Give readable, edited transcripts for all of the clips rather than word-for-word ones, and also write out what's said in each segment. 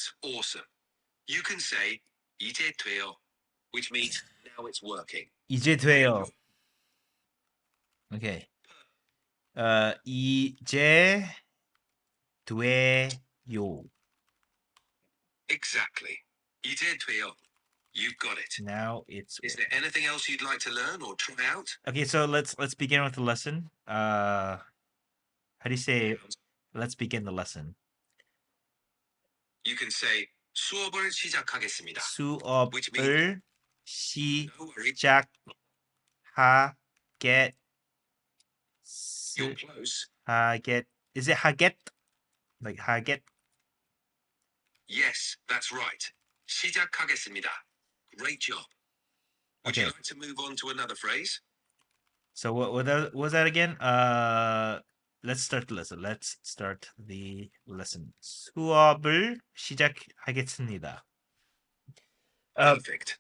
That's awesome. You can say 이제 돼요, which means now it's working. 이제 돼요. Okay. 이제 돼요. Exactly. 이제 돼요. You've got it. Now it's Is there anything else you'd like to learn or try out? Okay, so let's begin with the lesson. How do you say let's begin the lesson? You can say 수업을 시작하겠습니다. 수업을 No worries. You're close. Is it 하겠? Like 하겠? Yes, that's right. 시작하겠습니다. Great job. Would you Okay. like to move on to another phrase? So what was that again? Let's start the lesson. 수업을 시작하겠습니다. Perfect.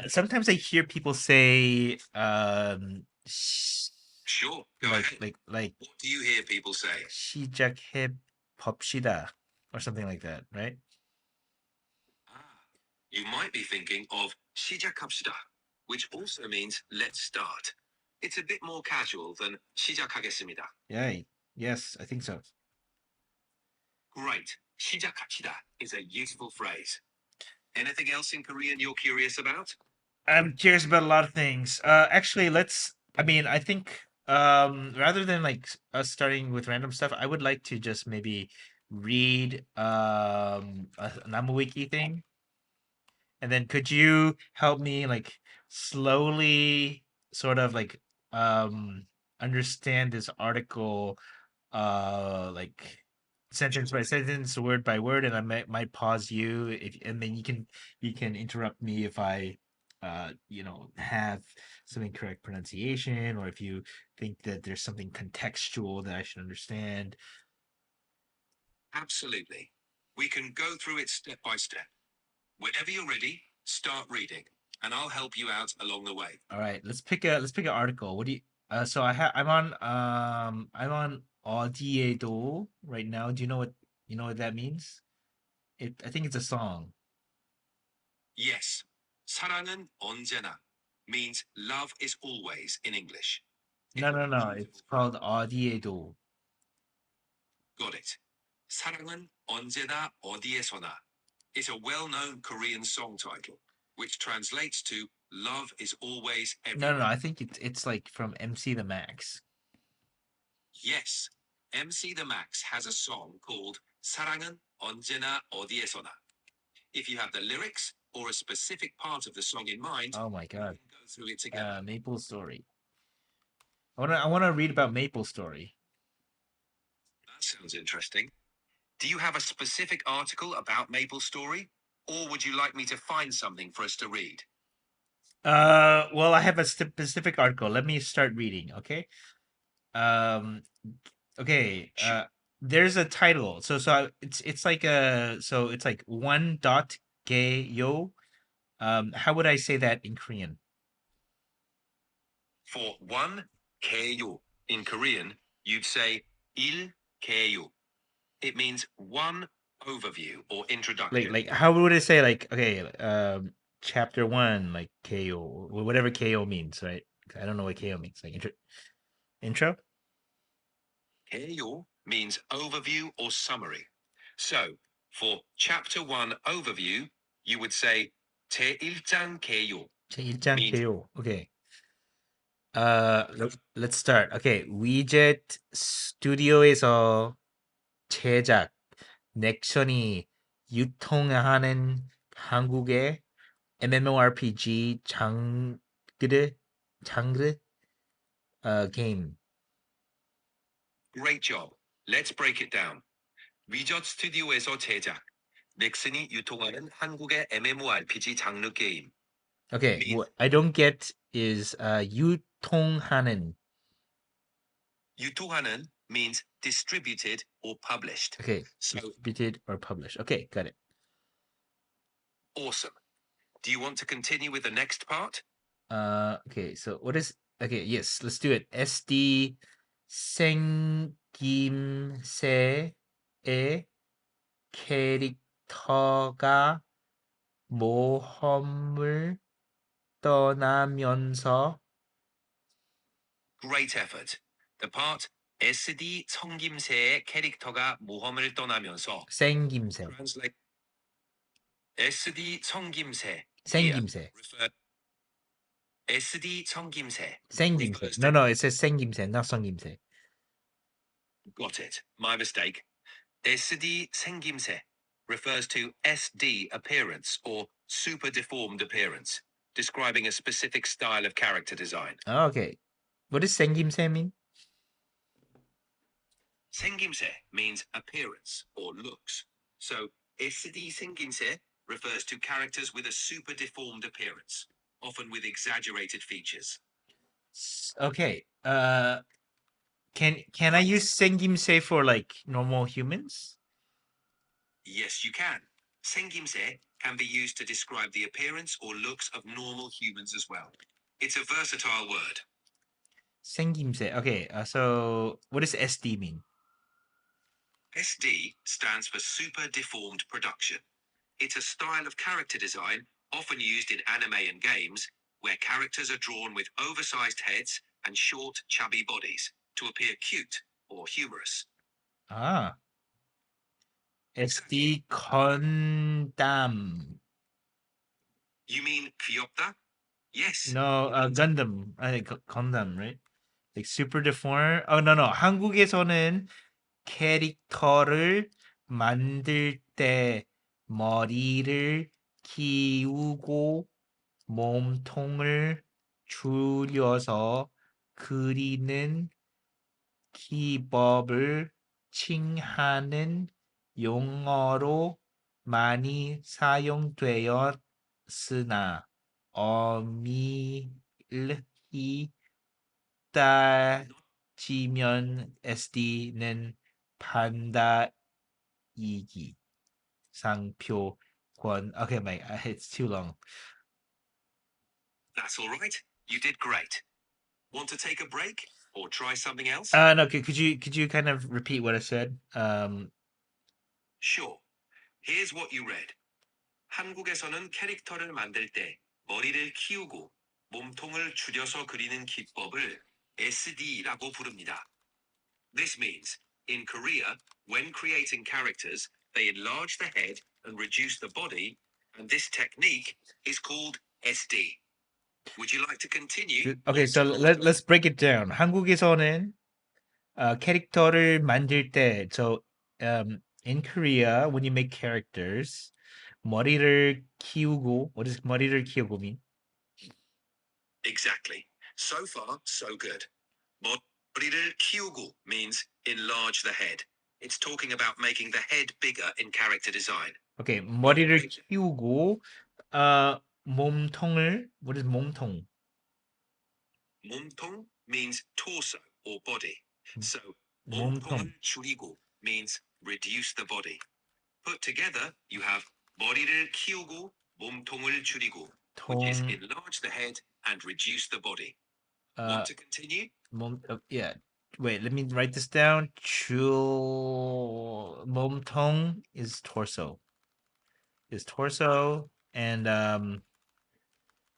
Sometimes I hear people say Sure. Go ahead. like What do you hear people say? 시작해 봅시다 or something like that, right? You might be thinking of 시작합시다, which also means let's start. It's a bit more casual than 시작하겠습니다. Yeah, yes, I think so. Great. 시작합시다 is a useful phrase. Anything else in Korean you're curious about? I'm curious about a lot of things. Actually, I think rather than like us starting with random stuff, I would like to just maybe read a Namuwiki thing. And then could you help me like slowly sort of like understand this article like sentence by sentence, word by word, and I might pause you if and then you can interrupt me if I have some incorrect pronunciation or if you think that there's something contextual that I should understand. Absolutely. We can go through it step by step. Whenever you're ready, start reading, and I'll help you out along the way. All right, let's pick an article. What do you so I'm on 어디에도 right now. Do you know what that means? I think it's a song. Yes. 사랑은 언제나 means love is always in English. No. It's called 어디에도. Got it. 사랑은 언제나 어디에서나 is a well-known Korean song title, which translates to love is always everywhere. No. I think it's like from MC the Max. Yes. MC the Max has a song called 사랑은 언제나 어디에서나. If you have the lyrics or a specific part of the song in mind, Oh my god. we can go through it together. MapleStory. I wanna read about MapleStory. That sounds interesting. Do you have a specific article about MapleStory? Or would you like me to find something for us to read? Well, I have a specific article. Let me start reading, okay? Okay. There's a title. It's like one dot geyo. How would I say that in Korean? For one geyo in Korean, you'd say 일 geyo. It means one overview or introduction. Like how would I say like chapter 1 like KO or whatever KO means, right? I don't know what KO means. Like intro? geyo means overview or summary. So, for chapter 1 overview, you would say 제1장 geyo. 제1장 means- KO. Okay. Let's start. Okay. 위젯 스튜디오에서 제작 넥션이 유통하는 한국의 MMORPG 장르 game. Great job. Let's break it down. 위젯 스튜디오에서 제작. 넥슨이 유통하는 한국의 MMORPG 장르 게임. Okay, what I don't get is 유통하는. 유통하는 means distributed or published. Okay, So distributed or published. Okay, got it. awesome. Do you want to continue with the next part? Okay, so what is okay? Yes, let's do it. SD 생김새의 캐릭터가 모험을 떠나면서 Great effort. The part SD 성김새의 캐릭터가 모험을 떠나면서 생김새, translate SD 성김새 here 생김새, refer SD 성김새 생김새. refers No, to no, it says 생김새, not 성김새. got it. My mistake. SD 생김새 refers to SD appearance or super deformed appearance, describing a specific style of character design. Okay. What does 생김새 mean? 생김새 means appearance or looks. So SD 생김새 refers to characters with a super deformed appearance, often with exaggerated features. Okay. Can I use 생김새 for like normal humans? Yes, you can. 생김새 can be used to describe the appearance or looks of normal humans as well. It's a versatile word. 생김새. Okay. So what does SD mean? SD stands for super deformed production. It's a style of character design often used in anime and games where characters are drawn with oversized heads and short, chubby bodies to appear cute or humorous. Ah, SD 건담. You mean 귀엽다? Yes. No, Gundam. I think Gundam, right? Like super deformed. Oh no, no. 한국에서는 캐릭터를 만들 때 머리를 키우고 몸통을 줄여서 그리는 기법을 칭하는 용어로 많이 사용되었으나 엄밀히 따지면 SD는 판다이기 상표권. Okay, mate, it's too long. That's all right. You did great. Want to take a break or try something else? No, could you kind of repeat what I said? Sure. Here's what you read. 한국에서는 캐릭터를 만들 때 머리를 키우고 몸통을 줄여서 그리는 기법을 SD라고 부릅니다. This means, in Korea, when creating characters, they enlarge the head and reduce the body, and this technique is called SD. Would you like to continue? Okay, so let's break it down. 한국에서는 캐릭터를 만들 때, so in Korea, when you make characters, 머리를 키우고, what does 머리를 키우고 mean? Exactly. So far, so good. 머리를 키우고 means enlarge the head. It's talking about making the head bigger in character design. Okay, 머리를 키우고, 몸통을, what is 몸통? 몸통 means torso or body. So 몸통. 몸통을 줄이고 means reduce the body. Put together, you have 머리를 키우고 몸통을 줄이고, which is 통, enlarge the head and reduce the body. Want to continue? yeah. Wait, let me write this down. 몸통 is torso. Is torso and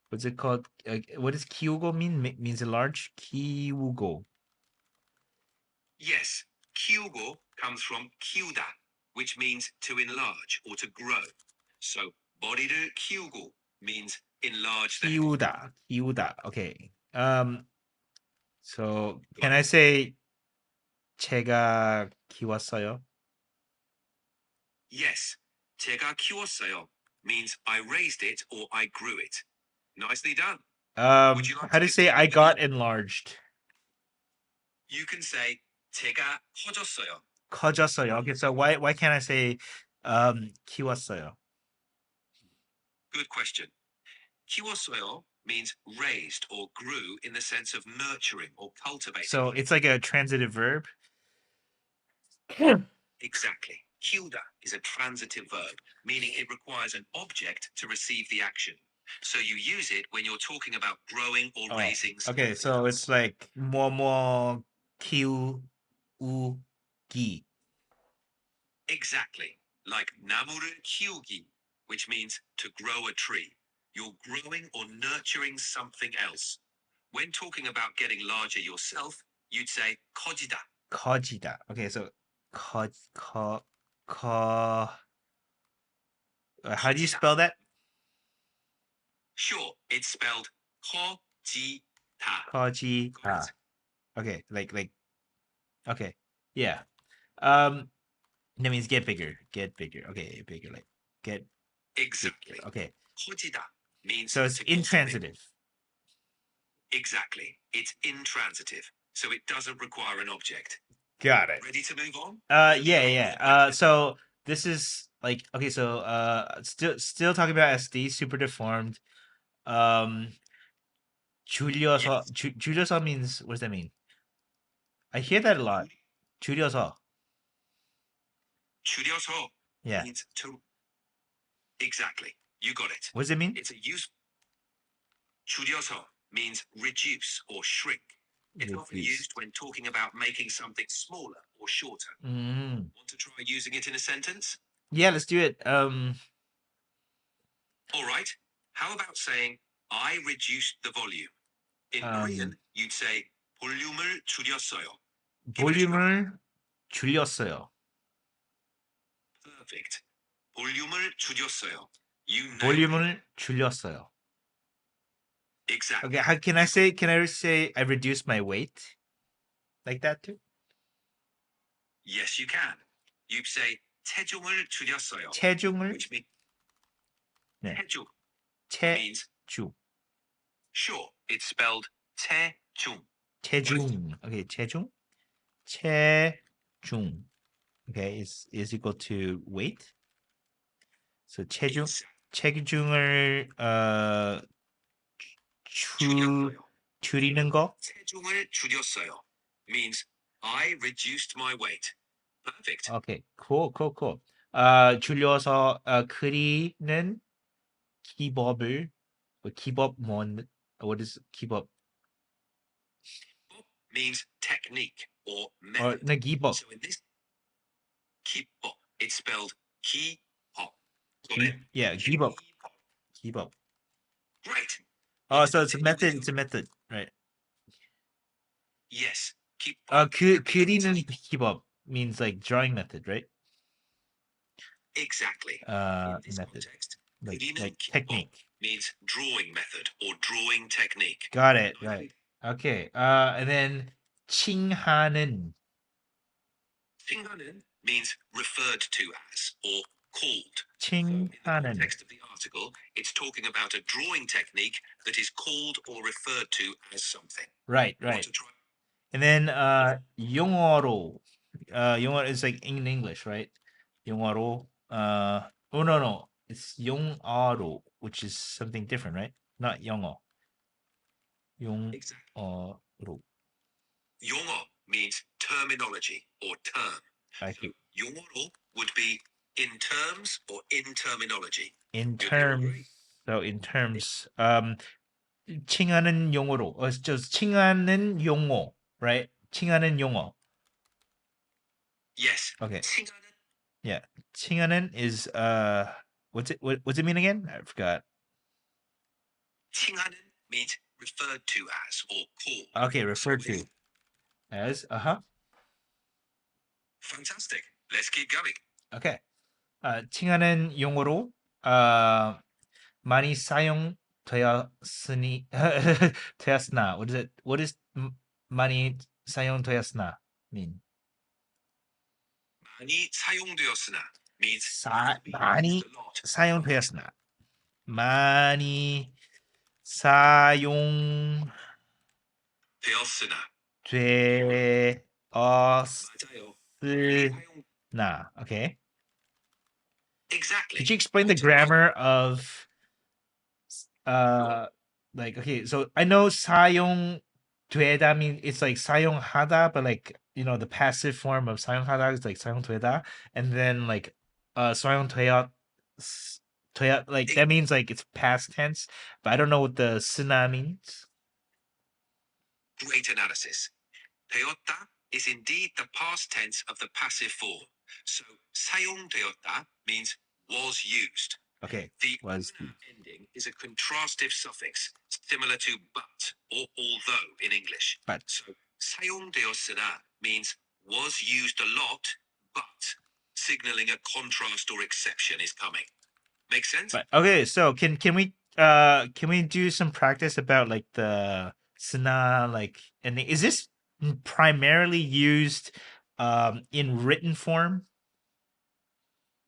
what's it called? What does kiugo mean? Means enlarge. Kiugo. Yes, 키우고 comes from 키우다, which means to enlarge or to grow. So 머리를 키우고 means enlarge the head. 키우다. Okay. So can I say 제가 키웠어요? Yes, 제가 키웠어요 means I raised it or I grew it. Nicely done. Would you like How to to say continue I with got it? enlarged? You can say 제가 커졌어요. 커졌어요. Okay, so why can't I say 키웠어요? Good question. 키웠어요 means raised or grew in the sense of nurturing or cultivating. So it's like a transitive verb. Exactly. 키우다 is a transitive verb, meaning it requires an object to receive the action. So you use it when you're talking about growing or Oh, raising okay, something so else. it's like 뭐뭐 키우기. Exactly. like 나무를 키우기, which means to grow a tree. You're growing or nurturing something else. When talking about getting larger yourself, you'd say 커지다. 커지다. Okay, so 커, 커, 커. How do you 커지다. spell that? Sure, it's spelled 커지다. 커지다. Got it? Okay, like. Okay, yeah. That means get bigger. Get bigger. Okay, bigger. Like get Exactly. bigger. Okay, 커지다 means so it's to get big. intransitive. Exactly. It's intransitive, so it doesn't require an object. Got it. Ready to move on? Yeah. So this is like okay. So still talking about SD, super deformed. 줄여서 Yes. 줄여서 means what does that mean? I hear that a lot. 줄여서. 줄여서 Yeah. means to. Exactly. You got it. What does it mean? It's a use. 줄여서 means reduce or shrink. It's often Reduce. used when talking about making something smaller or shorter. Mm. Want to try using it in a sentence? Yeah, let's do it. All right. How about saying I reduced the volume? In Korean, you'd say 볼륨을 줄였어요. 볼륨을 줄였어요. Perfect. 볼륨을 줄였어요. You nailed it. 볼륨을 줄였어요. Exactly. Okay, how can I say? Can I say I reduced my weight, like that too? Yes, you can. You say 체중을 줄였어요. 체중을 Which means 네. 체중 means 체중. sure. It's spelled 체중. 체중. Okay, 체중. 체중. Okay, is equal to weight. So 체중. 체중을 줄이는 거. 체중을 줄였어요 means I reduced my weight. Perfect. Okay, cool. 줄여서 그리는 기법을 기법 what is 기법? Means technique or Or method. 네, 기법. So in this 기법, it's spelled 기법. Got it? Yeah, 기법. 기법. Great. Oh, so it's a method. It's a method, right? Yes. 기법. 그리는 기법 means like drawing method, right? Exactly. In this Method. context, Like 그리는 technique. means drawing method or drawing technique. Got it. Right. Okay. And then 칭하는. 칭하는 means referred to as or called. So in the 칭하는. context of the article, it's talking about a drawing technique that is called or referred to as something. Right. Want to try? And then 영어로. 영어 is like in English, right? 영어로. Oh no. It's 영어로, which is something different, right? Not 영어. Exactly. 영어로. 용어 means terminology or term. I see. 용어로 would be in terms or in terminology. In You're doing terms. great. So in terms. 칭하는 용어로. Just 칭하는 용어, right? 칭하는 용어. Yes. Okay. 칭하는 Yeah. 칭하는 is what's it mean again? I forgot. 칭하는 means referred to as or called. Okay, referred to as Fantastic. Let's keep going. Okay. 칭하는 용어로 많이 사용되었으니 되었으나. What is 많이 사용되었으나 mean? 많이 사용되었으나 means 많이 used a lot. 사용되었으나. 많이 사용되었으나. 맞아요. Okay. Exactly. Could you explain the grammar of like okay, so I know 사용되다 mean it's like 사용하다, but like the passive form of 사용하다 is like 사용되다, and then like 사용되었 like that means like it's past tense, but I don't know what the 쓰나 means. Great analysis. 되었다 is indeed the past tense of the passive form. So 사용되었다 means was used. Okay. The Was una ending is a contrastive suffix, similar to but or although in English. but So 사용되었으나 means was used a lot, but signaling a contrast or exception is coming. Make sense? but okay, so can we do some practice about like the sna like and is this primarily used in written form?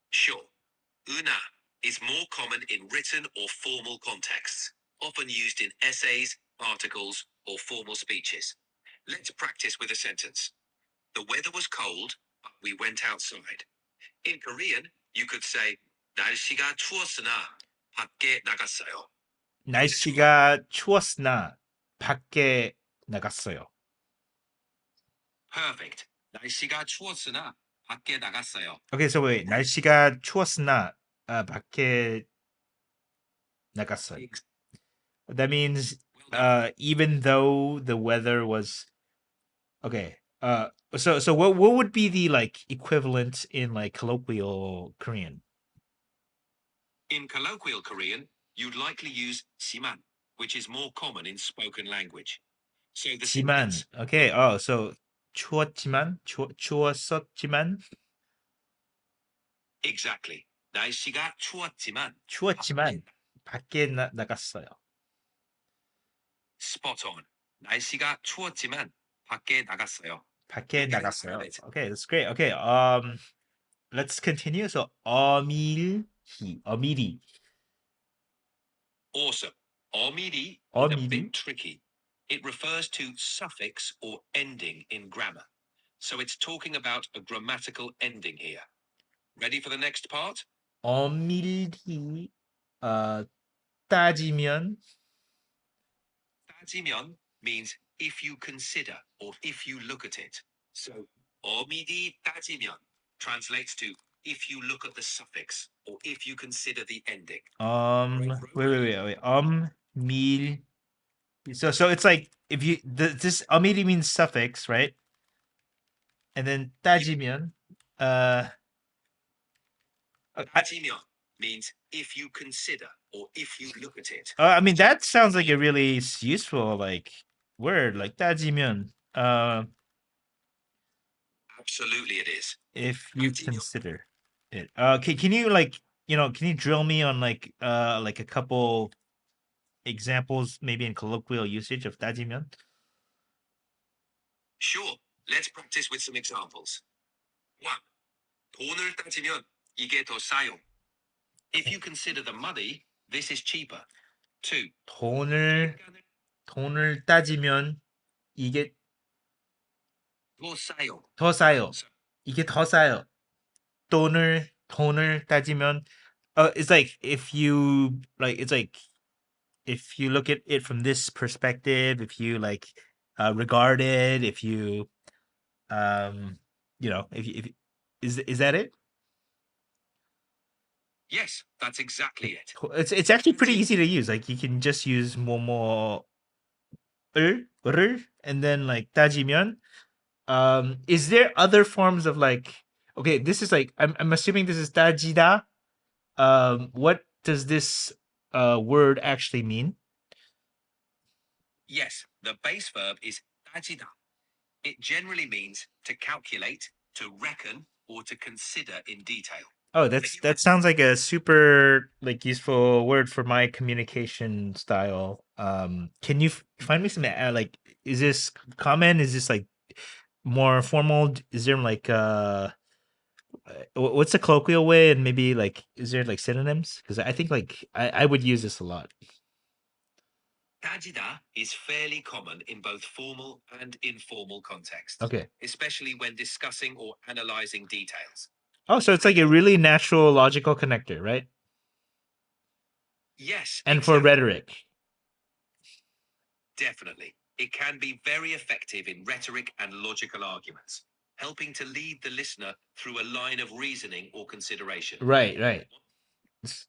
Sure. Una is more common in written or formal contexts, often used in essays, articles, or formal speeches. Let's practice with a sentence. The weather was cold, but we went outside. In Korean, you could say 날씨가 추웠으나 밖에 나갔어요. 날씨가 추웠으나 밖에 나갔어요. Perfect. 날씨가 추웠으나 밖에 나갔어요. Okay, so wait. 날씨가 추웠으나 밖에 나갔어요. That means Well done. even though the weather was okay. So what would be the like equivalent in like colloquial Korean? In colloquial Korean, you'd likely use siman, which is more common in spoken language. So the 지만. sentence, Okay. Oh, so 추웠지만 추웠었지만 exactly. 날씨가 추웠지만 추웠지만 밖에 나갔어요. spot on. 날씨가 추웠지만 밖에 나갔어요. 밖에 You're getting the hang 나갔어요. of it. Okay, that's great. Okay. Let's continue. So 어미리. Awesome. 어미리 is a 어미리. bit tricky. It refers to suffix or ending in grammar. So it's talking about a grammatical ending here. Ready for the next part? 엄밀히 따지면 따지면 means if you consider or if you look at it. So 어미리 따지면 translates to if you look at the suffix or if you consider the ending. wait. 밀. So it's like if you this 엄밀히 means suffix, right? And then 따지면 따지면 means if you consider or if you look at it. I mean that sounds like a really useful like word like 따지면 Absolutely it is. if you 따지면. consider it. Can you like can you drill me on like a couple examples maybe in colloquial usage of 따지면? Sure, let's practice with some examples. 1. 돈을 따지면 이게 더 싸요. If you consider the money, this is cheaper. 2. 돈을 따지면 이게 더 싸요. 더 싸요. 이게 더 싸요. 돈을 따지면 it's like if you like it's like if you look at it from this perspective, if you like regard it, if you if is that it? Yes, that's exactly it. It's actually pretty easy to use. Like you can just use 뭐뭐을 and then like 따지면. Is there other forms of like okay, this is like I'm assuming this is 따지다. What does this word actually mean? Yes, the base verb is 따지다. It generally means to calculate, to reckon, or to consider in detail. Oh, that sounds like a super like useful word for my communication style. Can you find me some like is this common? Is this like more formal? Is there like what's the colloquial way and maybe like is there like synonyms? Because I think like I would use this a lot. 따지다 is fairly common in both formal and informal contexts. Okay. Especially when discussing or analyzing details. Oh, so it's like a really natural logical connector, right? Yes. And for rhetoric. Definitely. It can be very effective in rhetoric and logical arguments, helping to lead the listener through a line of reasoning or consideration. Right.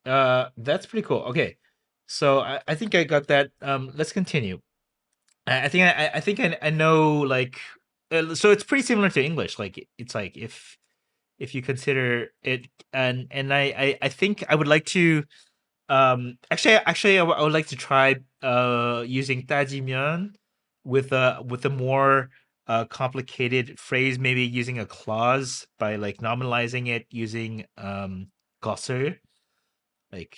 That's pretty cool. Okay. So I think I got that. Let's continue. I think I know like so it's pretty similar to English. Like it's like if you consider it, and I think I would like to actually I would like to try using dajimyeon with a more complicated phrase, maybe using a clause by like nominalizing it using 것을, like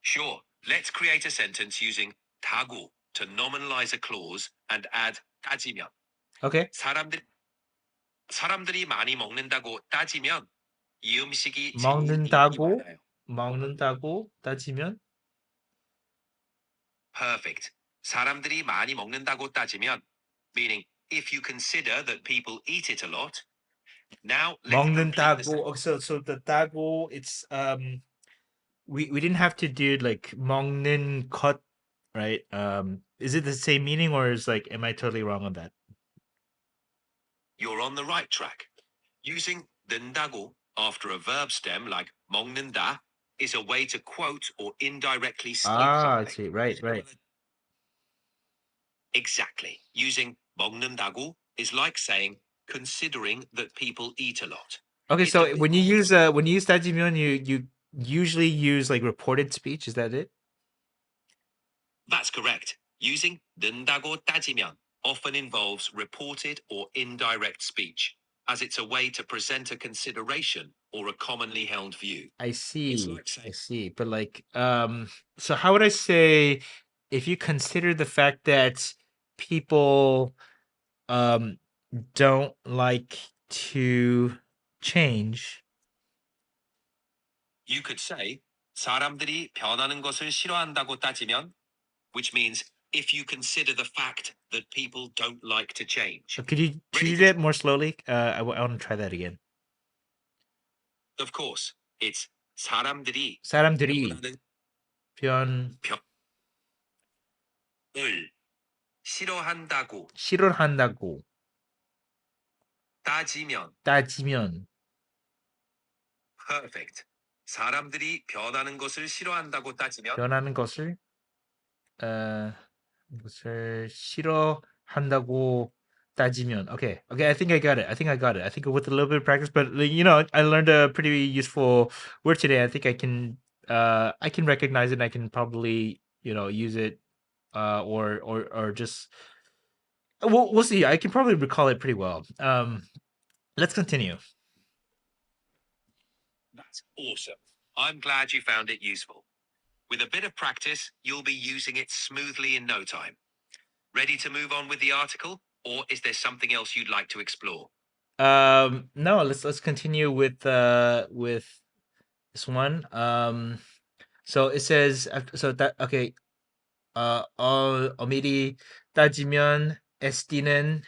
Sure, let's create a sentence using 다고 to nominalize a clause and add 따지면. okay. 사람들이 많이 먹는다고 따지면 이 음식이 제일 인기 먹는다고 많아요. 먹는다고 따지면 Perfect. 사람들이 많이 먹는다고 따지면, meaning if you consider that people eat it a lot. Now let's complete the 먹는다고. So the dago, it's we didn't have to do like 먹는 것, right? Is it the same meaning, or is like, am I totally wrong on that? You're on the right track. Using 는다고 after a verb stem like 먹는다 is a way to quote or indirectly state Ah, I something. see. Right, right. Exactly. Using 먹는다고 is like saying considering that people eat a lot. Okay, It's a so bit more when you use dajimyeon, you usually use like reported speech. Is that it? That's correct. Using 는다고 따지면 often involves reported or indirect speech, as it's a way to present a consideration or a commonly held view. I It's see. like I saying, see. But like, so how would I say if you consider the fact that people don't like to change? you could say, 사람들이 변하는 것을 싫어한다고 따지면, which means if you consider the fact that people don't like to change. Could Ready you to do that more slowly? I want to try that again. Of course, it's 사람들이 사람들이 변하는 변 을 싫어한다고 싫어한다고 따지면. 따지면. Perfect. 사람들이 변하는 것을 싫어한다고 따지면 변하는 것을 어 것을 싫어한다고 따지면. Okay, okay, I think I got it. I think I got it. I think with a little bit of practice, but like, I learned a pretty useful word today. I think I can recognize it. And I can probably use it or just we'll see. I can probably recall it pretty well. Let's continue. That's awesome. I'm glad you found it useful. With a bit of practice, you'll be using it smoothly in no time. Ready to move on with the article, or is there something else you'd like to explore? No, let's continue with this one. So it says so that okay. 엄밀히 따지면 SD는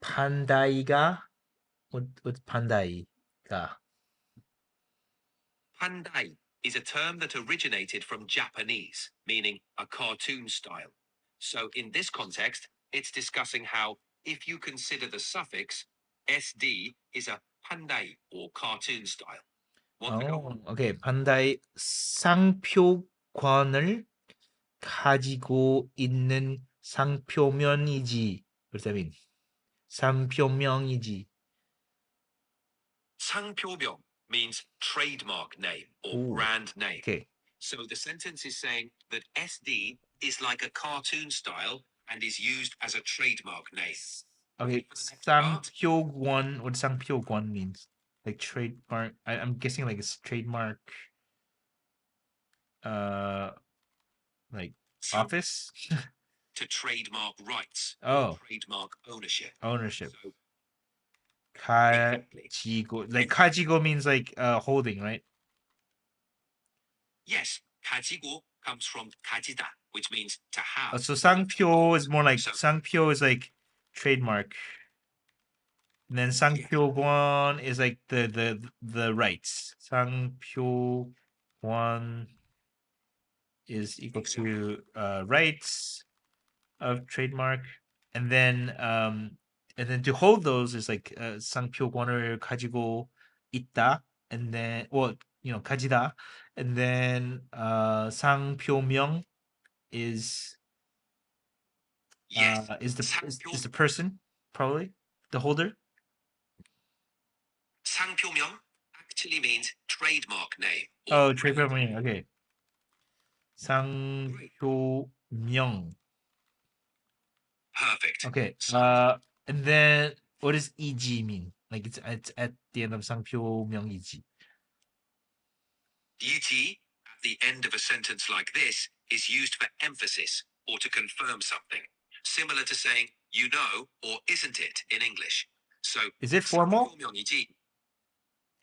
판다이가 판다이가 Pandai is a term that originated from Japanese, meaning a cartoon style. So in this context, it's discussing how, if you consider the suffix SD is a pandai or cartoon style. Want to go on? 오케이. 판다이 상표권을 가지고 있는 상표명이지. What does that mean? 상표명이지. 상표명 means trademark name or Ooh, brand name. Okay. So the sentence is saying that SD is like a cartoon style and is used as a trademark name. Okay. For the next part, 상표권. What does 상표권 means? Like trademark. I'm guessing like it's trademark. Like 상- office. to trademark rights or Oh, trademark ownership. ownership. So exactly. 가지고. Like 가지고 means like holding, right? Yes, 가지고 comes from 가지다, which means to have. So or to 상표 hold. is more like So 상표 is like trademark. And then 상표권 is like the rights. 상표권 is equal to rights of trademark, and then to hold those is like 상표권을 가지고 있다, and then 가지다, and then 상표명 is Yes. Is 상표, the person probably the holder? 상표명 actually means trademark name or Oh, brand. trademark meaning. Okay. Great. 상표명. Perfect. Okay. So, And then what does EG mean? Like it's at the end of 상표명 EG. eg at the end of a sentence like this is used for emphasis or to confirm something, similar to saying you know or isn't it in English. So, Is it formal? 상표명이지.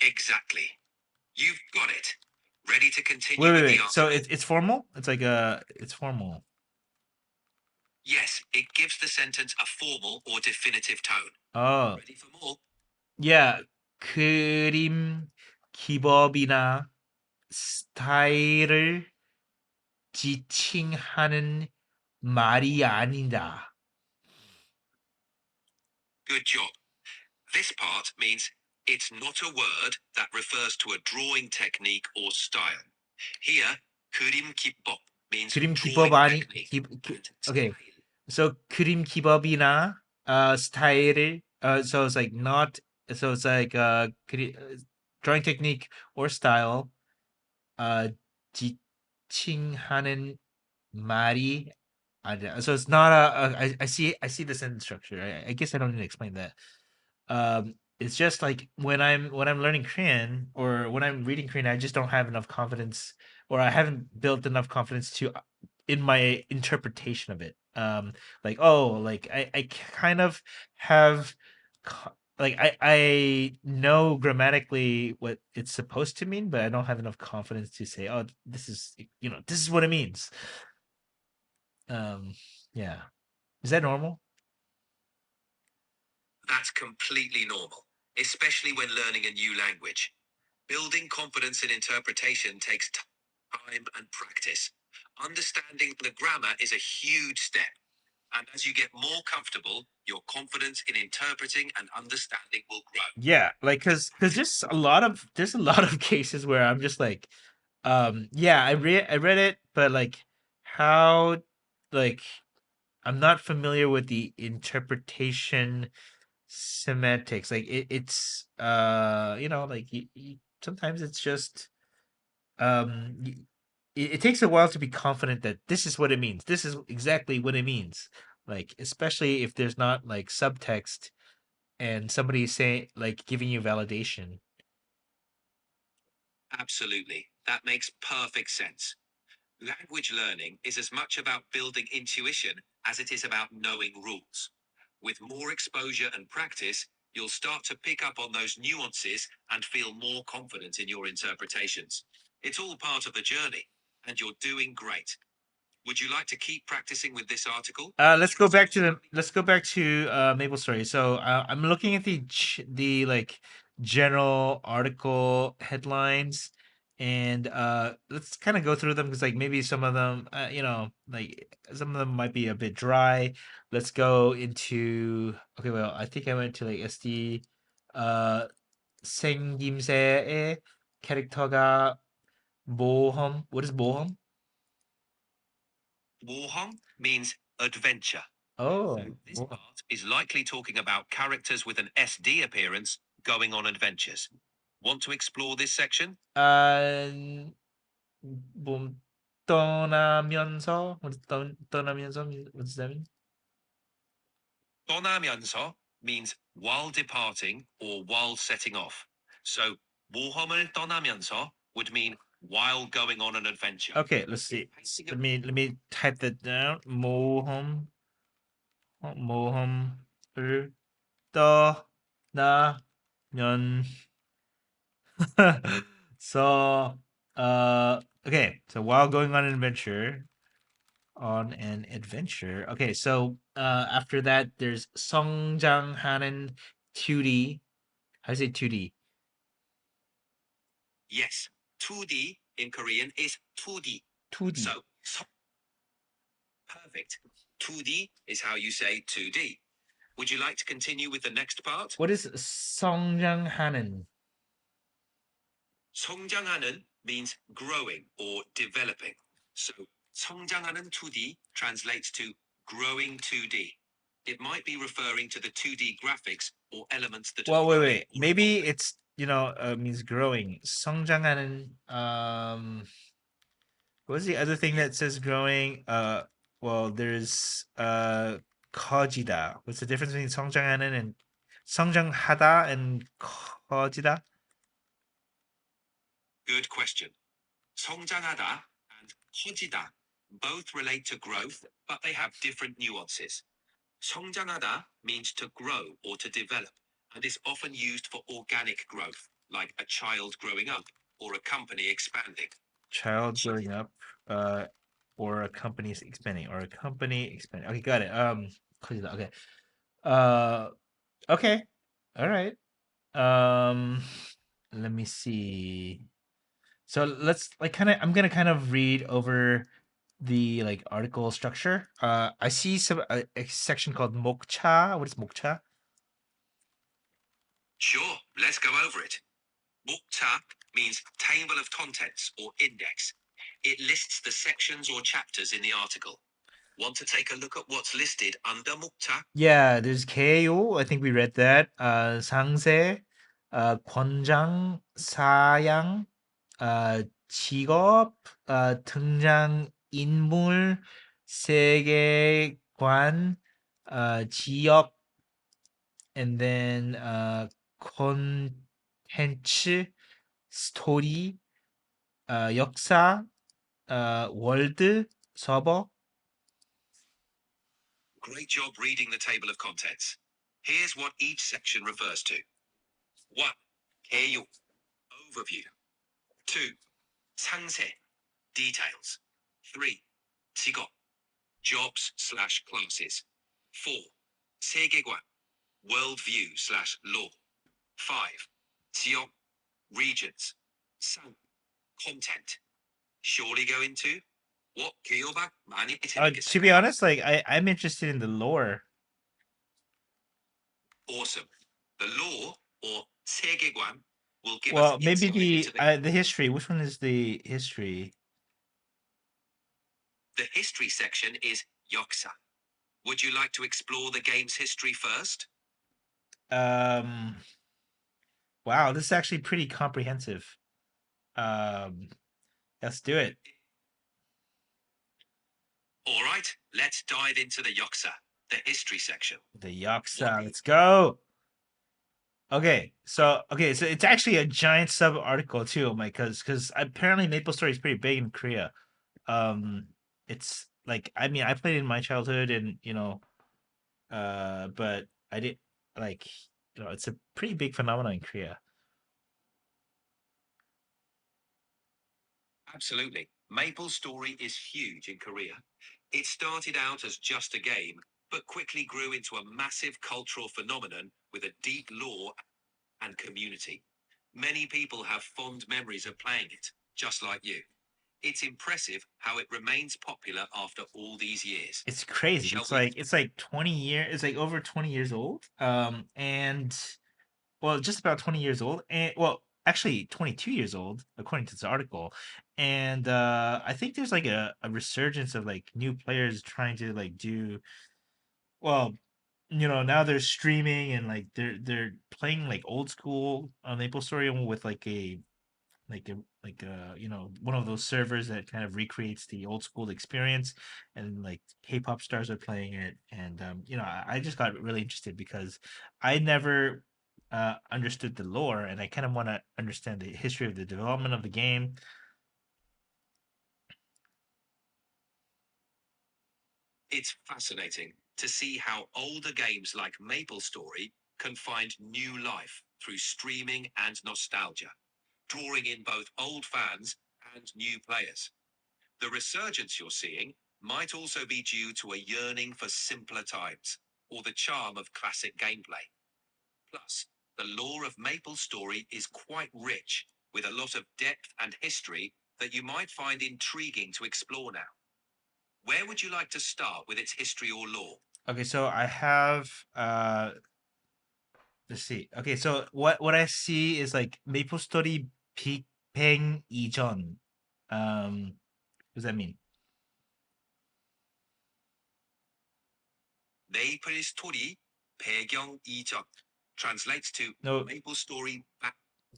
Exactly. You've got it. Ready to continue Wait, wait, with the wait. So article? it's formal? It's like it's formal. Yes, it gives the sentence a formal or definitive tone. Oh, Ready for more? yeah. 그림 기법이나 스타일을 지칭하는 말이 아니다. Good job. This part means it's not a word that refers to a drawing technique or style. Here, 그림 기법 means 그림 기법 drawing 아니 technique and okay. style. So 그림 기법이나 스타일을 so it's like not so it's like drawing technique or style 지칭하는 말이 아니라. So it's not I see the sentence structure. I guess I don't need to explain that. It's just like when I'm learning Korean or when I'm reading Korean, I just don't have enough confidence, or I haven't built enough confidence to in my interpretation of it. Like oh, like I kind of have like I know grammatically what it's supposed to mean, but I don't have enough confidence to say, oh, this is this is what it means. Um, yeah, is that normal? That's completely normal, especially when learning a new language. Building confidence in interpretation takes time and practice. Understanding the grammar is a huge step. And as you get more comfortable, your confidence in interpreting and understanding will grow. Yeah, like because there's a lot of cases where I'm just like, yeah, I read it, but like how like I'm not familiar with the interpretation semantics. Like it's like sometimes it's just it takes a while to be confident that this is what it means. This is exactly what it means. Like especially if there's not like subtext and somebody saying like giving you validation. Absolutely. That makes perfect sense. Language learning is as much about building intuition as it is about knowing rules. With more exposure and practice, you'll start to pick up on those nuances and feel more confident in your interpretations. It's all part of the journey, and you're doing great. Would you like to keep practicing with this article? Let's go back to MapleStory. So I'm looking at the like general article headlines, and let's kind of go through them because like maybe some of them like some of them might be a bit dry. Let's go into okay. Well, I think I went to like SD uh 생김새의 캐릭터가 모험. What is 모험? Warhong means adventure. Oh, So this 모험. part is likely talking about characters with an SD appearance going on adventures. Want to explore this section? 아, 뭐 떠나면서 떠나면서 what does that mean? 떠나면서 means while departing or while setting off. So 모험을 떠나면서 would mean while going on an adventure. Okay, let's see. Let me type that down. 모험을 떠나면 so okay, so while going on an adventure. Okay, so after that there's 성장하는 2D. How do you say 2D? Yes, 2D in Korean is 2D. 2D. So perfect. 2D is how you say 2D. Would you like to continue with the next part? What is 성장하는? 성장하는 means growing or developing. So 성장하는 2D translates to growing 2D. It might be referring to the 2D graphics or elements that Well, are wait, growing wait. or Maybe evolving. it's means growing. 성장하는 what's the other thing that says growing? Well, there's 커지다. What's the difference between 성장하는 and 성장하다 and 커지다? Good question. 성장하다 and 커지다 both relate to growth, but they have different nuances. 성장하다 means to grow or to develop and is often used for organic growth, like a child growing up or a company expanding. Child growing up, or a company's expanding, or a company expanding. Okay, got it. 커지다. Okay. Uh, okay. All right. Let me see. So let's like kind of I'm gonna kind of read over the like article structure. I see some a section called 목차. What is 목차? Sure, let's go over it. 목차 means table of contents or index. It lists the sections or chapters in the article. Want to take a look at what's listed under 목차? Yeah, there's geyo. I think we read that. sangse, 권장, 사양, 직업, 등장 인물, 세계관, 지역, and then 콘텐츠, 스토리, 역사, 월드, 서버. Great job reading the table of contents. Here's what each section refers to. 1. 개요, overview. 2. sangse, details. 3. 직업, jobs slash classes. 4. 세계관, worldview slash law. 5. 지역, regions. 3. content. Surely go into? What 기호박 많이 To be 재밌겠을까요? honest, like I'm interested in the lore. Awesome. The law, or 세계관, will give us Well, maybe insight into the history. Which one is the history? the history section is 역사. Would you like to explore the game's history first? Um, wow, this is actually pretty comprehensive. Um, let's do it. All right, let's dive into the 역사, the history section. The Yaksa. Let's go. Okay, so it's actually a giant sub article too, Mike, because apparently MapleStory is pretty big in Korea. It's like I mean I played it in my childhood, and but I did like it's a pretty big phenomenon in Korea. Absolutely. MapleStory is huge in Korea. It started out as just a game, but quickly grew into a massive cultural phenomenon with a deep lore and community. Many people have fond memories of playing it, just like you. It's impressive how it remains popular after all these years. It's crazy. Shall It's we? like 20 years. It's like over 20 years old. And well, just about 20 years old. And well, actually 22 years old according to this article. And I think there's like a resurgence of like new players trying to like do well, now they're streaming, and like they're playing like old school on MapleStory with like a one of those servers that kind of recreates the old school experience, and like K-pop stars are playing it. And I just got really interested because I never understood the lore, and I kind of want to understand the history of the development of the game. It's fascinating to see how older games like MapleStory can find new life through streaming and nostalgia, drawing in both old fans and new players. The resurgence you're seeing might also be due to a yearning for simpler times or the charm of classic gameplay. Plus, the lore of MapleStory is quite rich, with a lot of depth and history that you might find intriguing to explore now. Where would you like to start with its history or lore? Okay, so I have let's see. Okay, so what I see is like MapleStory 빅뱅 이전. What does that mean? MapleStory 배경 이전 translates to No, MapleStory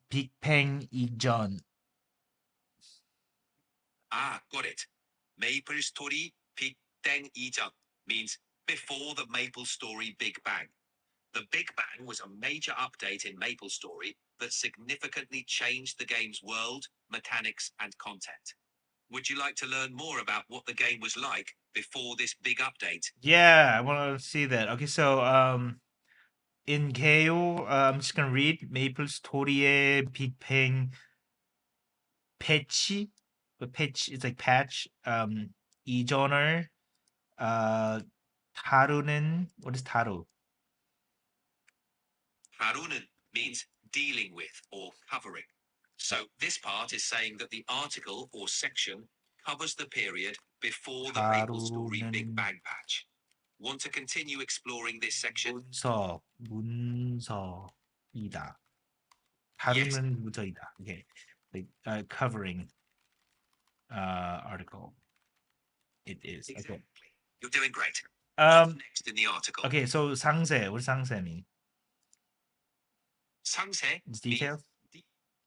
빅팽 이전. got it. MapleStory Big Bang 이전 means before the MapleStory Big Bang. The Big Bang was a major update in MapleStory that significantly changed the game's world, mechanics, and content. Would you like to learn more about what the game was like before this big update? Yeah, I want to see that. Okay, so in geyo, I'm just gonna read MapleStory의 빅팽 패치. Patch is like patch. 이전을 다루는. What is 다루? 다루는 means dealing with or covering. So this part is saying that the article or section covers the period before the MapleStory Big 다루는 Bang patch. Want to continue exploring this section? 문서이다. Yes, 다루는 문서이다. Okay, like covering article. It is okay. exactly. You're doing great. What's Um. next in the article? Okay, so sangse. What does sangse mean? sangse It's means details.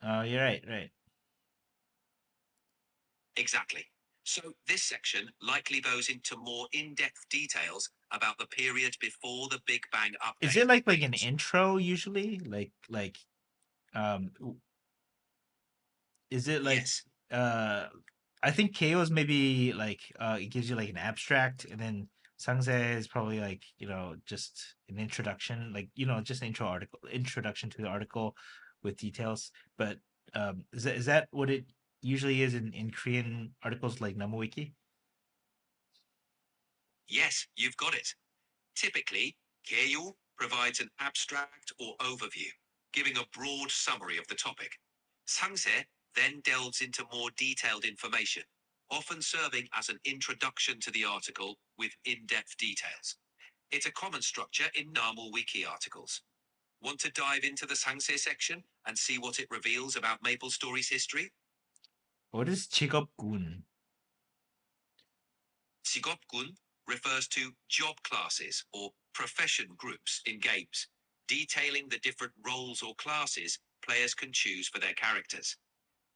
You're right. exactly. So this section likely goes into more in-depth details about the period before the Big Bang update. Is it like an intro usually? Um is it like Yes. I think KO is maybe like it gives you like an abstract, and then Sangse is probably like, just an introduction, like, just an introduction to the article with details. But is that what it usually is in Korean articles like Namuwiki? Yes, you've got it. Typically, geyo provides an abstract or overview, giving a broad summary of the topic. sangse then delves into more detailed information, often serving as an introduction to the article with in-depth details. It's a common structure in Namuwiki articles. Want to dive into the sangse section and see what it reveals about MapleStory's history? What is 직업군? 직업군 refers to job classes or profession groups in games, detailing the different roles or classes players can choose for their characters.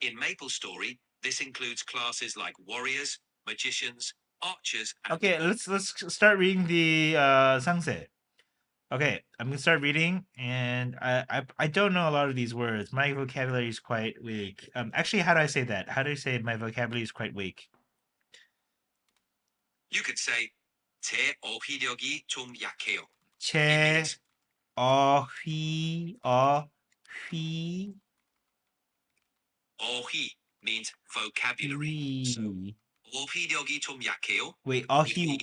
In MapleStory, this includes classes like warriors, magicians, archers, and Okay, let's start reading the sangse. Okay, I'm gonna start reading, and I don't know a lot of these words. My vocabulary is quite weak. Actually, how do I say that? How do I say my vocabulary is quite weak? you could say 제 어휘력이 좀 약해요. It 체 means 어휘 어휘 means vocabulary. So 휘 어휘력이 좀 약해요. wait would 어휘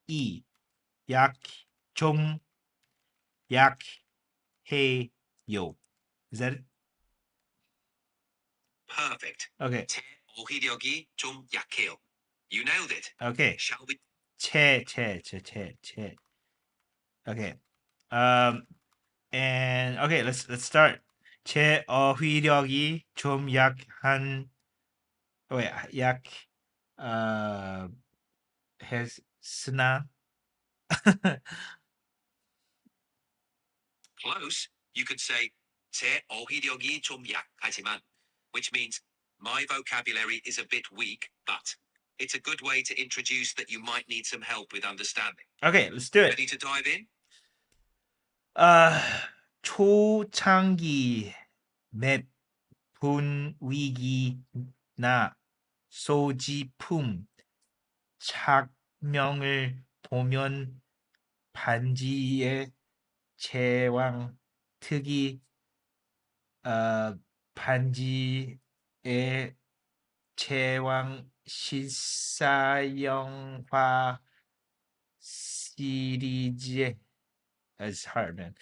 be 력이 좀 약해요. Is that it? perfect. Okay. 제 어휘력이 좀 약해요. You nailed it. Okay. Shall we? 체. Okay. And okay, let's start. 제 어휘력이 좀 약한 약 어, 했으나 Close. You could say 제 어휘력이 좀 약하지만, which means my vocabulary is a bit weak, but it's a good way to introduce that you might need some help with understanding. Okay, let's do it. Ready to dive in? 초창기 맵 분위기나 소지품 착명을 보면 반지의 제왕 특이 반지의 제왕 실사영화 시리즈. It's hard, man.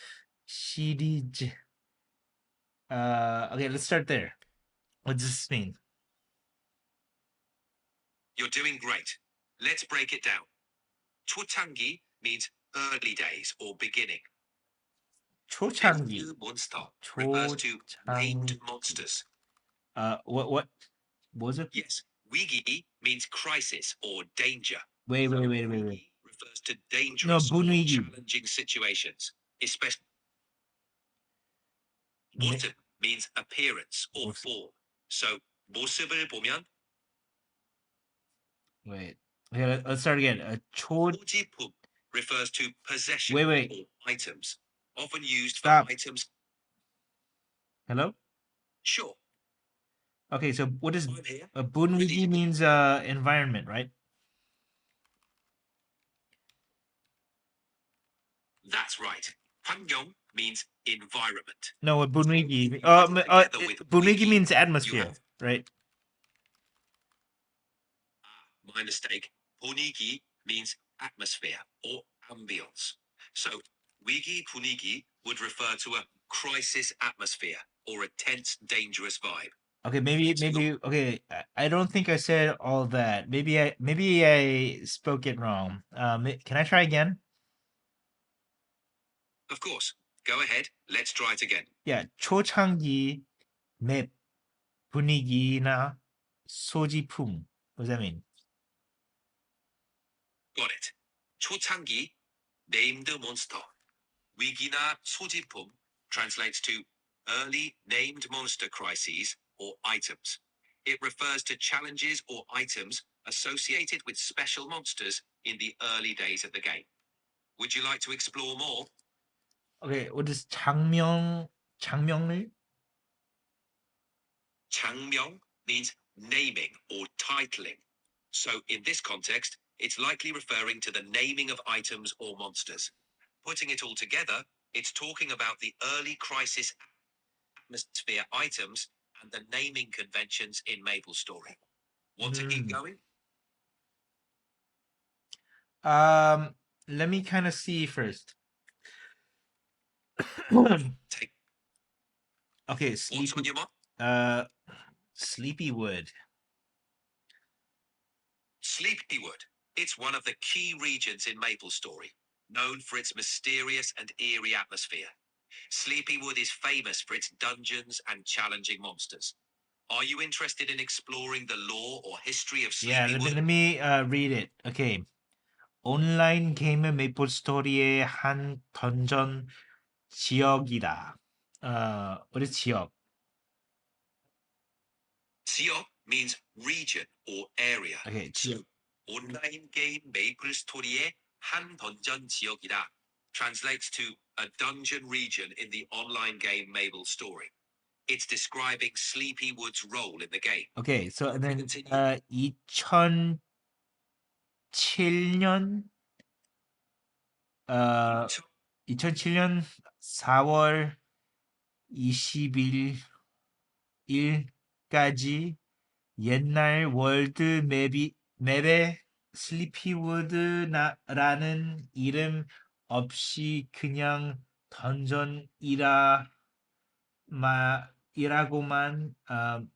시리즈. Okay, let's start there. What does this mean? You're doing great. Let's break it down. 초창기 means early days or beginning. 초창기. monster refers to named 초창기. monsters. What was it? Yes, wigi means crisis or danger. Wait. Wigi refers to dangerous or 분위기. challenging situations, especially. 네. 모습 means appearance or 모습. form. So 모습을 보면 Wait. Okay, let's start again. 소지품 refers to possession Wait. or items, often used Stop. for items. Hello? Sure, Okay, so what is I'm here. 분위기 means environment, right? That's right. 환경 means environment. No, 분위기. Together with 분위기 wiki, means you atmosphere, have right? my mistake. 분위기 means atmosphere or ambience. So wiki 분위기 would refer to a crisis atmosphere or a tense, dangerous vibe. Okay, maybe okay. I don't think I said all that. Maybe I spoke it wrong. Can I try again? Of course. Go ahead. Let's try it again. Yeah, 초창기 맵 분위기나 소지품. What does that mean? Got it. 초창기, named monster. 위기나 소지품 translates to early named monster crises or items. It refers to challenges or items associated with special monsters in the early days of the game. Would you like to explore more? Okay, what is 장명을? 장명 means naming or titling. So in this context, it's likely referring to the naming of items or monsters. Putting it all together, it's talking about the early crisis atmosphere items and the naming conventions in MapleStory. Want to keep going? Let me kind of see first. Take Okay, what's on your mind? Sleepywood. Sleepywood. It's one of the key regions in MapleStory, known for its mysterious and eerie atmosphere. Sleepywood is famous for its dungeons and challenging monsters. Are you interested in exploring the lore or history of Yeah, Sleepywood? let me read it. Okay. 온라인 게임은 메이플스토리의 한 던전 지역이다. what is 지역? 지역 means region or area. Okay, So, 지역. 온라인 게임 메이플스토리의 한 던전 지역이다 translates to a dungeon region in the online game MapleStory. It's describing Sleepywood's role in the game. Okay, so and then Continue. 2007년 2007년 4월 21일까지 옛날 월드 맵에 슬리피우드라는 이름 없이 그냥 이라고만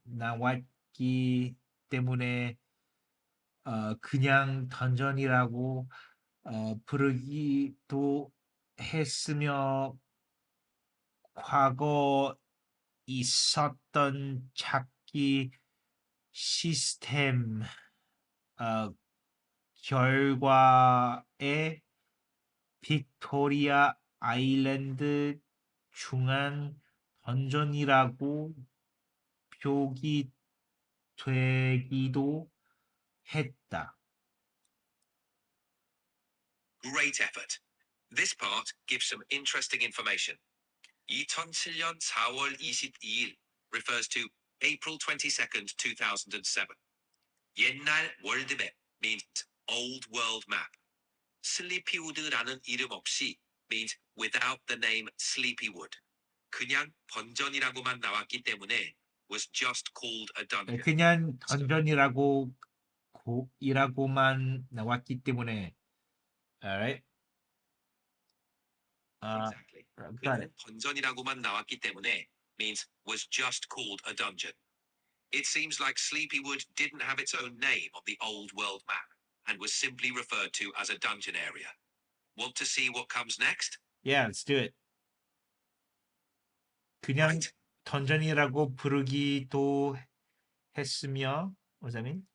나왔기 때문에 그냥 던전이라고 부르기도 했으며 과거 있었던 찾기 시스템 결과에 빅토리아 아일랜드 중앙 던전이라고 표기되기도 했다. Great effort. This part gives some interesting information. 2007년 4월 22일 refers to April 22nd, 2007. 옛날 월드맵 means old world map. 슬리피우드라는 이름 없이 means without the name Sleepywood. 그냥 던전이라고만 나왔기 때문에 was just called a dungeon. 그냥 던전이라고만 나왔기 때문에. Alright. Exactly. Got it. 그냥 던전이라고만 나왔기 때문에 means was just called a dungeon. It seems like Sleepywood didn't have its own name on the old world map and was simply referred to as a dungeon area. Want to see what comes next? Yeah, let's do it. 그냥 Right. 던전이라고 부르기도 했으며, what does that mean?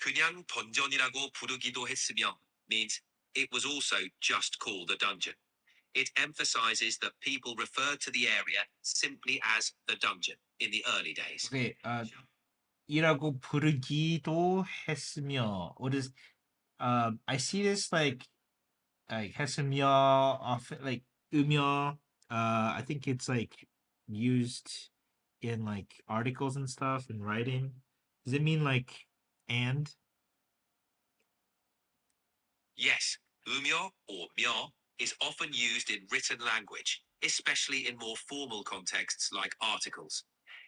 그냥 던전이라고 부르기도 했으며 means it was also just called a dungeon. It emphasizes that people referred to the area simply as the dungeon in the early days. Okay, 이라고 부르기도 했으며. What is I see this like 했으며 often like 으며. I think it's like used in like articles and stuff and writing. Does it mean like and? Yes, umyo or myo is often used in written language, especially in more formal contexts like articles.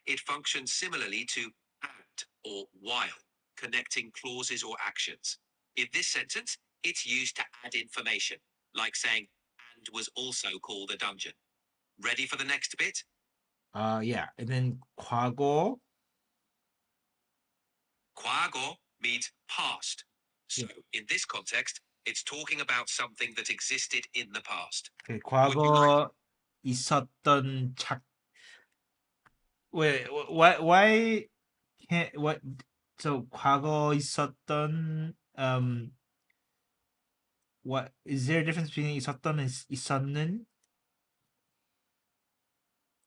It functions similarly to and or while, connecting clauses or actions. In this sentence, it's used to add information, like saying, and was also called a dungeon. Ready for the next bit? Yeah. And then 과거. 과거 means past. So, Yeah. in this context, it's talking about something that existed in the past. Okay, Would you like 과거 있었던 작. Wait, why can't what? So 과거 있었던 what is there a difference between 있었던 and 있었는?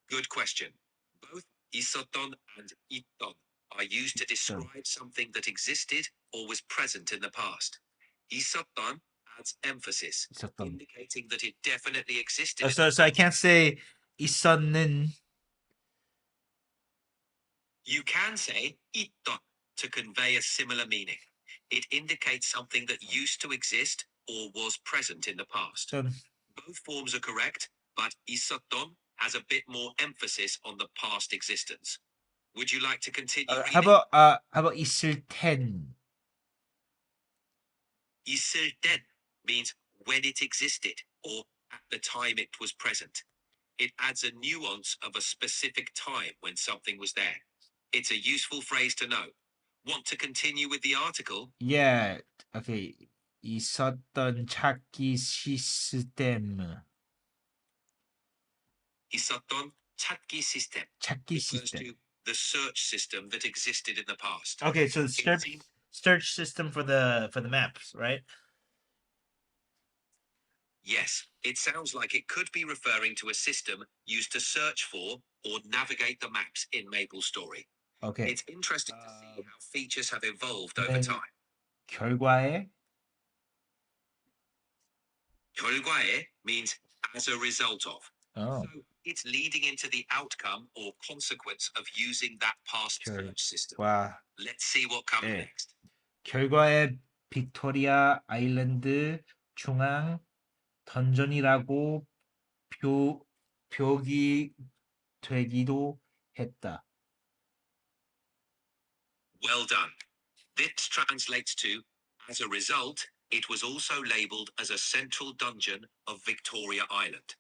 Good question. Both 있었던 and 있던 are used to 있었던. describe something that existed or was present in the past. 있었던 adds emphasis, 있었던. indicating that it definitely existed in So the I past. can't say 있었는. You can say 있던 to convey a similar meaning. It indicates something that used to exist or was present in the past. 좀, Both forms are correct, but 있었던 has a bit more emphasis on the past existence. Would you like to continue reading? how about 있을 텐? 있을 땐 means when it existed or at the time it was present. It adds a nuance of a specific time when something was there. It's a useful phrase to know. Want to continue with the article? Yeah. Okay. 있었던 찾기 시스템. 있었던 찾기 system 찾기 refers 시스템. to the search system that existed in the past. Okay, so It seems search system for the maps, right? Yes, it sounds like it could be referring to a system used to search for or navigate the maps in MapleStory. Okay. It's interesting to see how features have evolved And over then time. 결과에. 결과에 means as a result of. Oh. So it's leading into the outcome or consequence of using that past search system. 결과. Let's see what comes 예. next. 결과에 빅토리아 아일랜드 중앙 던전이라고 벽이 되기도 했다. Well done. This translates to, as a result, it was also labeled as a central dungeon of Victoria Island.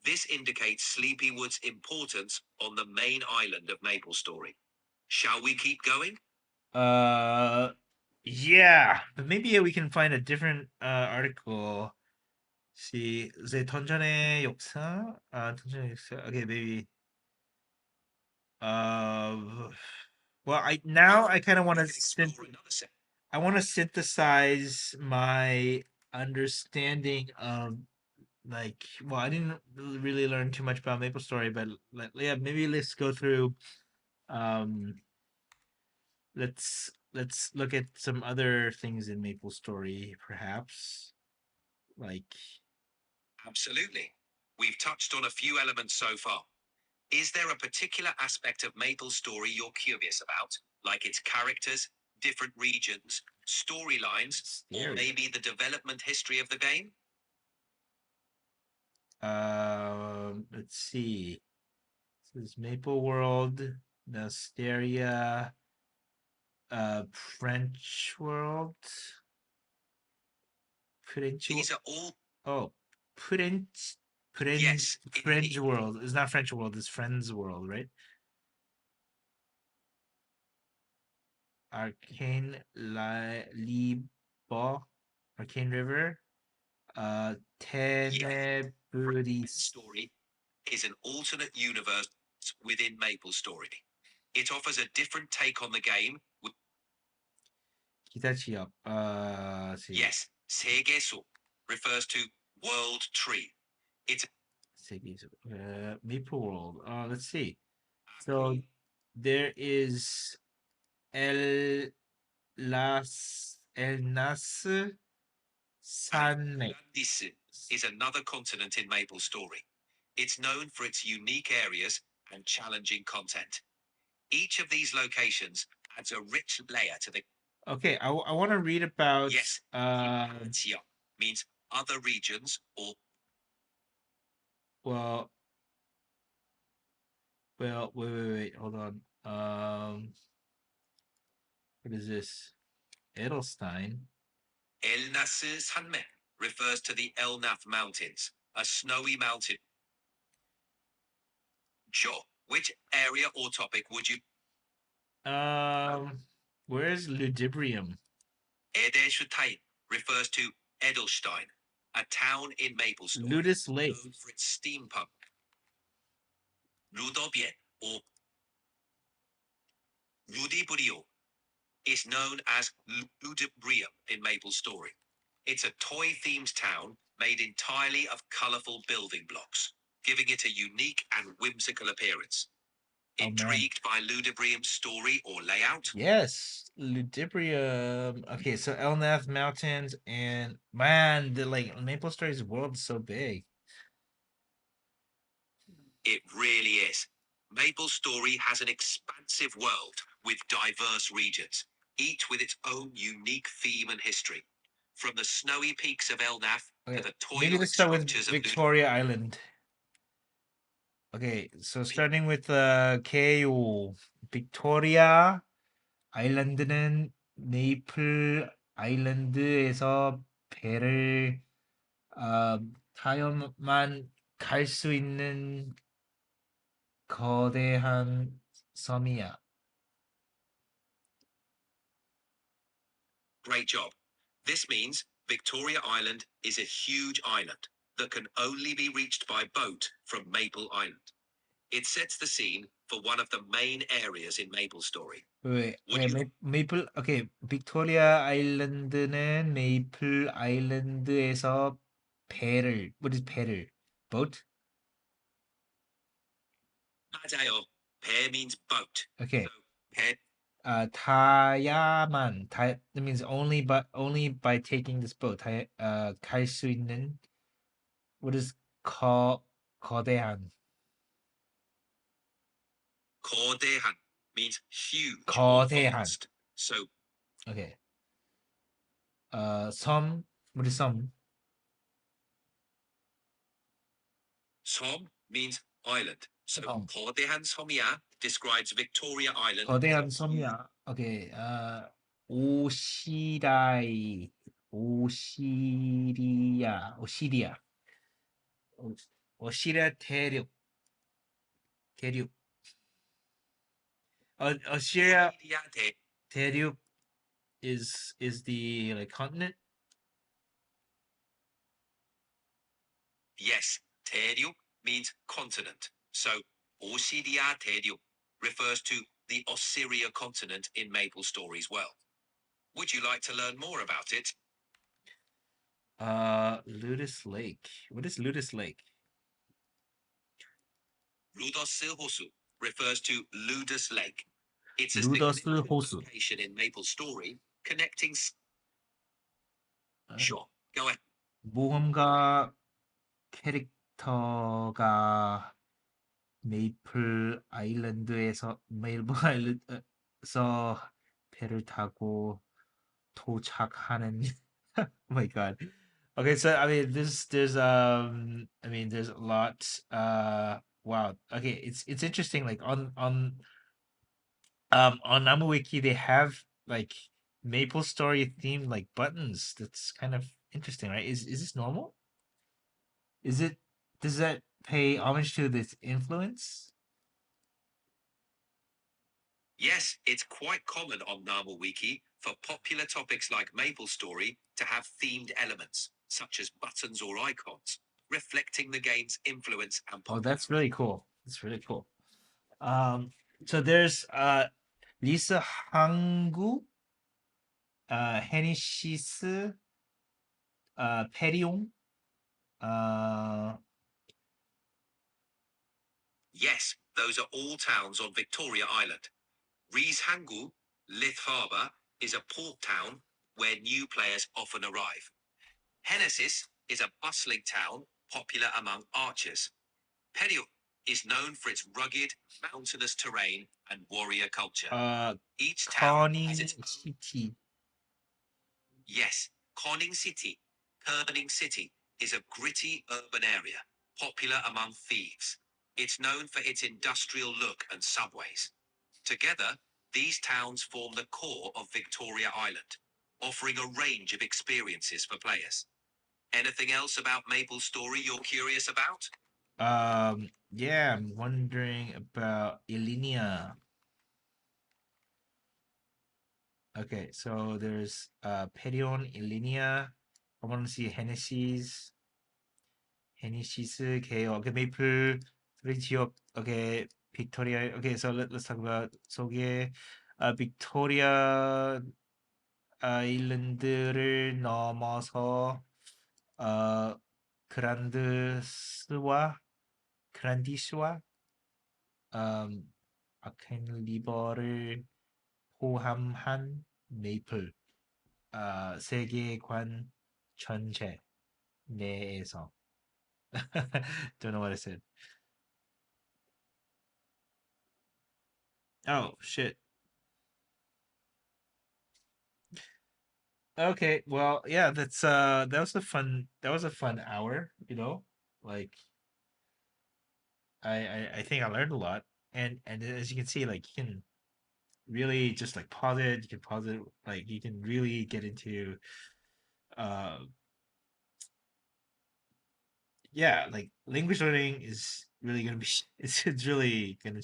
This indicates Sleepywood's importance on the main island of MapleStory. Shall we keep going? Yeah, but maybe we can find a different article. See, the 던전의 역사. 던전의 역사. Okay, maybe. Well, I kind of want We to can explore another set. I want to synthesize my understanding of like. Well, I didn't really learn too much about MapleStory, but yeah, maybe let's go through. Um, let's look at some other things in MapleStory, perhaps. Like, Absolutely. We've touched on a few elements so far. Is there a particular aspect of MapleStory you're curious about, like its characters, different regions, storylines, or stereo. maybe the development history of the game? Let's see. This is Maple World, Nosteria, French World, French. These are all Oh, French, yes, French indeed. World. It's not French World. It's Friends World, right? Arcane Libo, Arcane River, Yes. Tenebrity. Story is an alternate universe within MapleStory. It offers a different take on the game. 기타 지역. Let's see. Yes, 세계수 refers to world tree. It's 세계 Maple World. Let's see. So there is El El Nas San. Atlantis is another continent in MapleStory. It's known for its unique areas and challenging content. Each of these locations adds a rich layer to the Okay, I want to read about yes. Xiao means other regions or well wait, hold on. What is this? Edelstein. Elnası Sanme refers to the Elnath Mountains, a snowy mountain. Sure. Which area or topic would you? Where's Ludibrium? Edelstein refers to Edelstein, a town in MapleStory, Ludus Lake. known for its steampunk. Rudobien or Rudibrio is known as Ludibrium in MapleStory. It's a toy-themed town made entirely of colorful building blocks, giving it a unique and whimsical appearance. Oh, man. Intrigued by Ludibrium's story or layout? Yes, Ludibrium. Okay, so Elnath Mountains and man, the like MapleStory's world is so big. It really is. MapleStory has an expansive world with diverse regions, each with its own unique theme and history. From the snowy peaks of Elnath to the Maybe toy-like let's start with structures of Victoria Island. Okay, so starting with KO 빅토리아 아일랜드는 네이플 아일랜드에서 배를 타야만 갈 수 있는 거대한 섬이야. Great job. This means Victoria Island is a huge island that can only be reached by boat from Maple Island. It sets the scene for one of the main areas in MapleStory. 오케이. 빅토리아 아일랜드는 메이플 아일랜드에서 what is 배를? Boat? 맞아요. 배 means boat. Okay. So, 배 that means only by taking this boat. 갈 수 있는 what is 거대한? 거대한 means huge 거대한. or vast. So, Okay. 섬, what is 섬? 섬 means island. So, 섬. 거대한 섬이야 describes Victoria Island. 거대한 섬이야. Okay. 오시리아. 오시리아 대륙. 오시리아 대륙 is the like continent. Yes, 대륙 means continent. So, 오시리아 대륙 refers to the Osseria continent in MapleStory's world. Would you like to learn more about it? Ludus Lake. What is Ludus Lake? 루더스 호수 refers to Ludus Lake. It's a 루더스 significant 호수. location in MapleStory connecting. Sure, go ahead. 모험가 캐릭터가 메이플 아일랜드에서 배를 타고 도착하는. Oh my god. Okay, so I mean there's there's a lot wow. Okay, it's interesting like on Namuwiki they have like MapleStory themed like buttons. That's kind of interesting, right? Is this normal? Does that pay homage to this influence? Yes, it's quite common on Namuwiki for popular topics like MapleStory to have themed elements, such as buttons or icons, reflecting the game's influence and Oh, popularity. that's really cool. That's really cool. So there's Lisa Hangu 헤니시스, 페리옹, uh, Yes, those are all towns on Victoria Island. Rees-Hangul, Lith Harbour, is a port town where new players often arrive. Hennessis is a bustling town popular among archers. Periuk is known for its rugged, mountainous terrain and warrior culture. Each town has 커닝 its own. 시티. Yes, Koning City is a gritty urban area, popular among thieves. It's known for its industrial look and subways. Together, these towns form the core of Victoria Island, offering a range of experiences for players. Anything else about MapleStory you're curious about? Yeah, I'm wondering about Ilinia. Okay, so there's Perion, Ilinia. I want to see Hennessy's, 게요. Okay, 메이플, 소리 지역. Okay, 빅토리아. Okay, so let's talk about 소개. 빅토리아 아일랜드를 넘어서 어 그란드스와 그란디스와 아켄 리버를 포함한 메이플 세계관 전체 내에서 don't know what I said. Oh shit. Okay, well, yeah, that was a fun hour, Like I think I learned a lot. And as you can see, like you can really just like pause it, you can pause it, like you can really get into uh yeah, like language learning is really gonna be it's really gonna